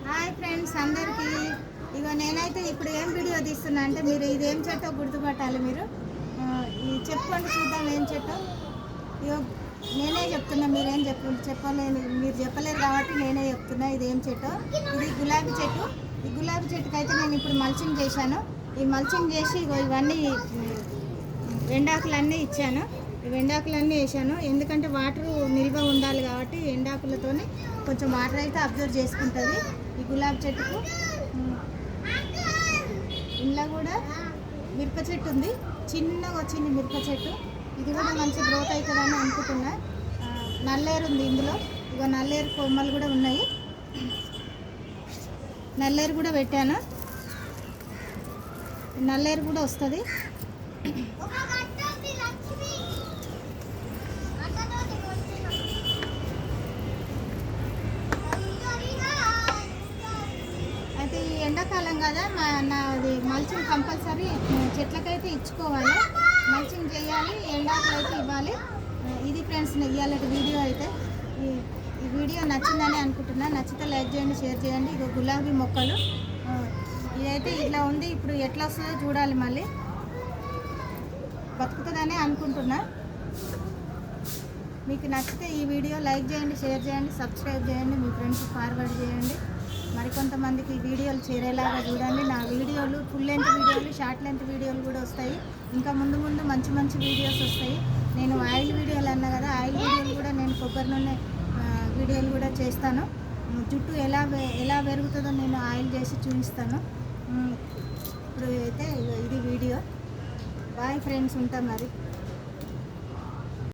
Hi friends అందరికీ. ఇగో నేనైతే ఇప్పుడు ఏం వీడియో తీస్తున్నా అంటే మీరు ఇదేం చెట్టో గుర్తుపట్టాలి. మీరు చెప్పుకోండి చూద్దాం ఏం చెట్టో. ఇగో నేనే చెప్తున్నా, మీరేం చెప్పలేదు, మీరు చెప్పలేరు కాబట్టి నేనే చెప్తున్నా ఇదేం చెట్టో. ఇది గులాబీ చెట్టు. ఈ గులాబీ చెట్టుకి అయితే నేను ఇప్పుడు మల్చింగ్ చేశాను. ఈ మల్చింగ్ చేసి ఇగో ఇవన్నీ ఎండాకులన్నీ ఇచ్చాను. ఈ ఎండాకులన్నీ వేసాను ఎందుకంటే వాటర్ నిల్వ ఉండాలి కాబట్టి ఎండాకులతోనే కొంచెం వాటర్ అయితే అబ్జర్వ్ చేసుకుంటుంది ఈ గులాబీ చెట్టుకు. ఇంట్లో కూడా మిరప చెట్టు ఉంది, చిన్నగా వచ్చింది మిరప చెట్టు. ఇది కూడా మంచి గ్రోత్ అవుతుందని అనుకుంటున్నా. నల్లేరు ఉంది ఇందులో, ఇగో నల్లేరు కొమ్మలు కూడా ఉన్నాయి. నల్లేరు కూడా పెట్టాను, నల్లేరు కూడా వస్తుంది. అయితే ఈ ఎండాకాలం కదా, నాది మల్చింగ్ కంపల్సరీ చెట్లకైతే ఇచ్చుకోవాలి, మల్చింగ్ చేయాలి, ఎండాకులు అయితే ఇవ్వాలి. ఇది ఫ్రెండ్స్ ఇవాళ వీడియో అయితే. ఈ వీడియో నచ్చిందని అనుకుంటున్నా. నచ్చితే లైక్ చేయండి, షేర్ చేయండి. ఇక గులాబీ మొక్కలు ఇదైతే ఇట్లా ఉంది. ఇప్పుడు ఎట్లా వస్తుందో చూడాలి, మళ్ళీ బతుకుతుందని అనుకుంటున్నా. మీకు నచ్చితే ఈ వీడియో లైక్ చేయండి, షేర్ చేయండి, సబ్స్క్రైబ్ చేయండి, మీ ఫ్రెండ్స్కి ఫార్వర్డ్ చేయండి. మరికొంతమందికి ఈ వీడియోలు చేరేలాగా చూడండి. నా వీడియోలు ఫుల్ లెంత్ వీడియోలు, షార్ట్ లెంత్ వీడియోలు కూడా వస్తాయి. ఇంకా ముందు ముందు మంచి మంచి వీడియోస్ వస్తాయి. నేను ఆయిల్ వీడియోలు అన్నా కదా, ఆయిల్ వీడియోలు కూడా నేను కొబ్బరి నూనె వీడియోలు కూడా చేస్తాను. జుట్టు ఎలా పెరుగుతుందో నేను ఆయిల్ చేసి చూపిస్తాను. ఇప్పుడు అయితే ఇది వీడియో. బాయ్ ఫ్రెండ్స్, ఉంటాం మరి.